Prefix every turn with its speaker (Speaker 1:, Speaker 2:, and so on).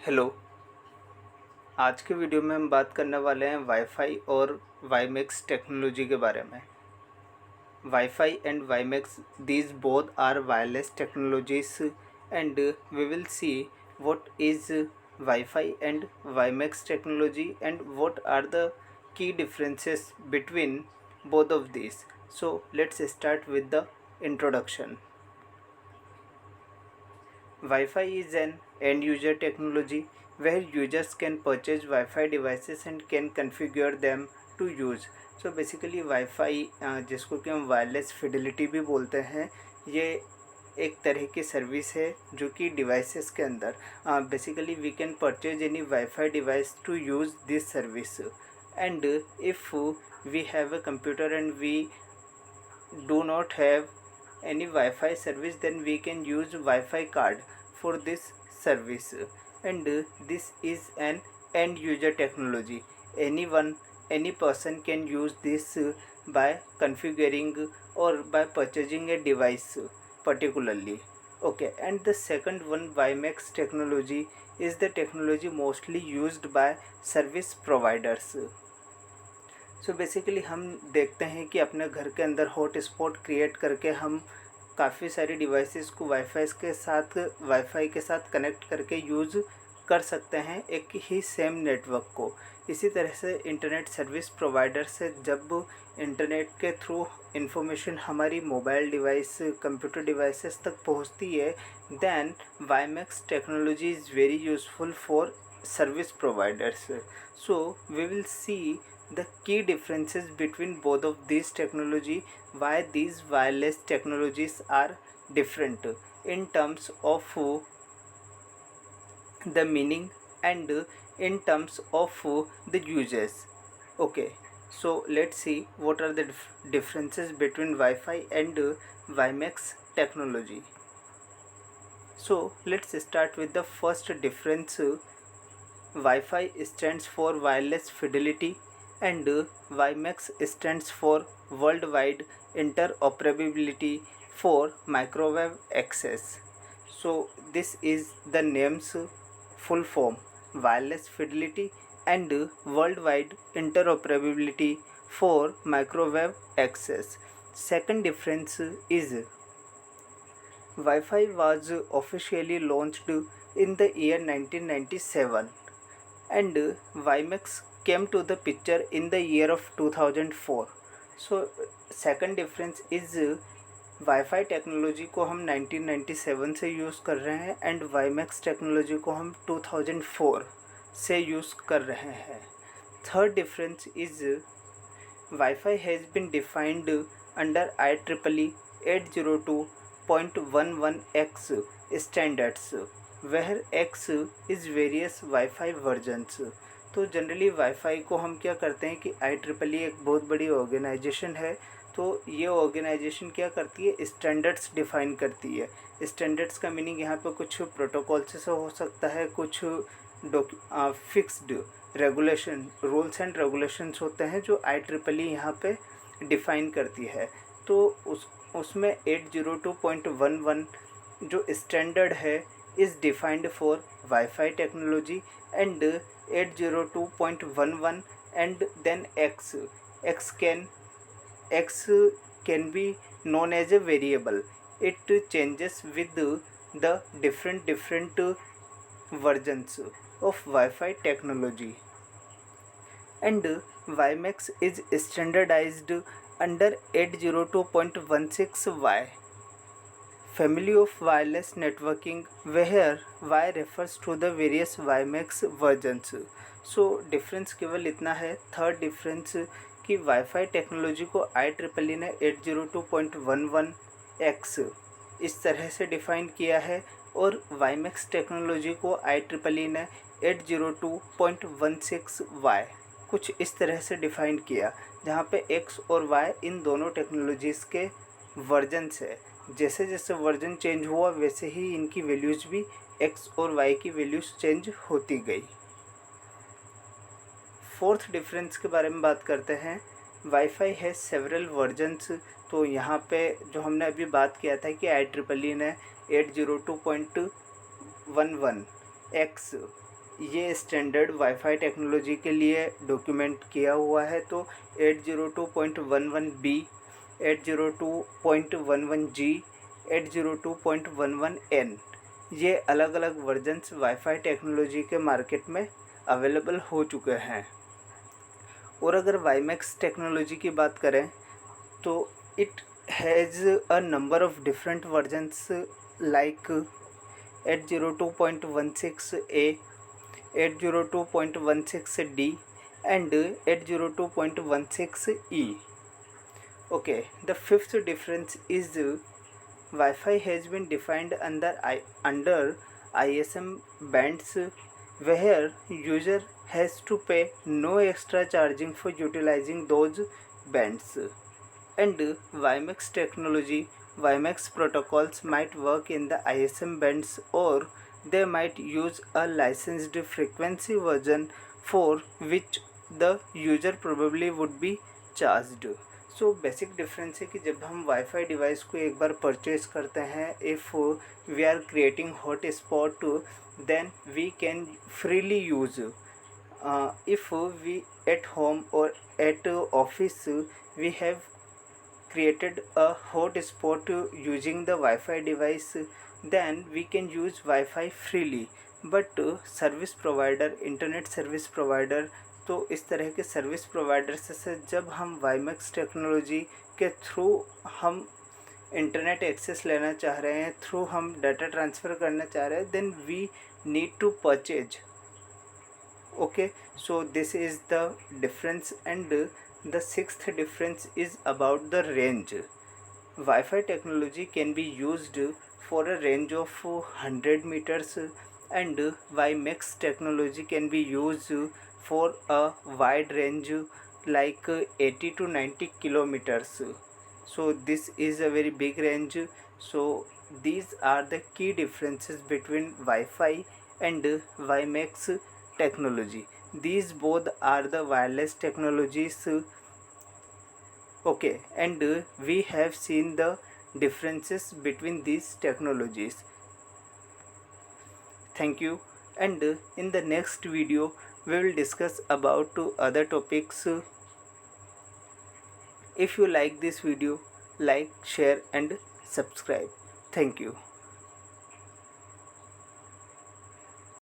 Speaker 1: Hello. आज के video में हम बात करने वाले हैं वाईफाई और वाईमैक्स टेक्नोलॉजी के बारे में। Wifi and WiMAX, these both are wireless technologies, and we will see what is Wi-Fi and WiMAX technology and what are the key differences between both of these. So let's start with the introduction. Wi-Fi is an end-user technology where users can purchase Wi-Fi devices and can configure them to use. So basically Wi-Fi जिसको कि हम wireless Fidelity भी बोलते हैं, ये एक तरह की सर्विस है जो कि डिवाइसेस के अंदर basically we can purchase any WiFi device to use this service, and if we have a computer and we do not have any Wi-Fi service, then we can use Wi-Fi card for this service. And this is an end user technology. Any person can use this by configuring or by purchasing a device particularly. Okay, and the second one, WiMAX technology, is the technology mostly used by service providers. So basically हम देखते हैं कि अपने घर के अंदर hot spot create करके हम काफ़ी सारी डिवाइसेस को वाईफाई के साथ कनेक्ट करके यूज़ कर सकते हैं एक ही सेम नेटवर्क को। इसी तरह से इंटरनेट सर्विस प्रोवाइडर से जब इंटरनेट के थ्रू इंफॉर्मेशन हमारी मोबाइल डिवाइस कंप्यूटर डिवाइसेस तक पहुंचती है, then WiMAX technology is very useful for service providers. So we will see the key differences between both of these technology, why these wireless technologies are different in terms of the meaning and in terms of the uses. Okay, so let's see what are the differences between Wi-Fi and WiMAX technology. So let's start with the first difference. Wi-Fi stands for wireless fidelity and WiMAX stands for worldwide interoperability for microwave access. So this is the name's full form: wireless fidelity and worldwide interoperability for microwave access. Second difference is Wi-Fi was officially launched in the year 1997 and WiMAX came to the picture in the year of 2004. So second difference is wifi technology को हम 1997 से use कर रहे हैं and WiMAX technology को हम 2004 से use कर रहे हैं. Third difference is WiFi has been defined under IEEE 802.11x standards where X is various WiFi versions. तो जनरली वाईफाई को हम क्या करते हैं कि IEEE एक बहुत बड़ी ऑर्गेनाइजेशन है, तो ये ऑर्गेनाइजेशन क्या करती है, स्टैंडर्ड्स डिफ़ाइन करती है. स्टैंडर्ड्स का मीनिंग यहाँ पे कुछ प्रोटोकॉल से हो सकता है, कुछ fixed regulation rules and regulations होते हैं जो IEEE यहाँ पे डिफ़ाइन करती है. तो उसमें 802.11 जो स्टैंडर्ड है is defined for Wi-Fi technology and 802.11 and then X can be known as a variable. It changes with the different versions of Wi-Fi technology, and WiMAX is standardized under 802.16y family of wireless networking, where Y refers to the various WiMAX versions. So difference केवल इतना है. Third difference कि wifi technology को IEEE ने 802.11x इस तरह से define किया है और वाईमैक्स टेक्नोलॉजी को IEEE ने 802.16y कुछ इस तरह से डिफ़ाइन किया, जहाँ पे X और Y इन दोनों टेक्नोलॉजीज़ के वर्जन्स है. जैसे जैसे वर्जन चेंज हुआ वैसे ही इनकी वैल्यूज़ भी X और Y की वैल्यूज़ चेंज होती गई. फोर्थ डिफरेंस के बारे में बात करते हैं. वाईफाई है सेवरल वर्जन्स. तो यहाँ पे जो हमने अभी बात किया था कि IEEE ने 802.11x ये स्टैंडर्ड वाईफाई टेक्नोलॉजी के लिए डॉक्यूमेंट किया हुआ है। तो 802.11b, 802.11g, 802.11n ये अलग अलग वर्जन्स वाईफाई टेक्नोलॉजी के मार्केट में अवेलेबल हो चुके हैं। और अगर वाईमैक्स टेक्नोलॉजी की बात करें तो it has a number of different versions like 802.16a, 802.16d and 802.16e. Okay, the fifth difference is Wi-Fi has been defined under ISM bands where user has to pay no extra charging for utilizing those bands. And WiMAX protocols might work in the ISM bands, or they might use a licensed frequency version for which the user probably would be charged. So basic difference है कि जब हम wifi device को एक बार purchase करते हैं, if we are creating hotspot then we can freely use. If we at home और at office we have created a hotspot using the Wi-Fi device, then we can use Wi-Fi freely. But service provider, internet service provider, तो इस तरह के service provider से जब हम WiMAX technology के through हम इंटरनेट एक्सेस लेना चाह रहे हैं, थ्रू हम डाटा ट्रांसफ़र करना चाह रहे हैं, then we need to purchase. Okay, so this is the difference. And the sixth difference is about the range. Wi-Fi technology can be used for a range of 100 meters and WiMAX technology can be used for a wide range like 80 to 90 kilometers. So this is a very big range. So these are the key differences between Wi-Fi and WiMAX technology. These both are the wireless technologies. Okay, and we have seen the differences between these technologies. Thank you. And in the next video we will discuss about other topics. If you like this video, like, share and subscribe. Thank you.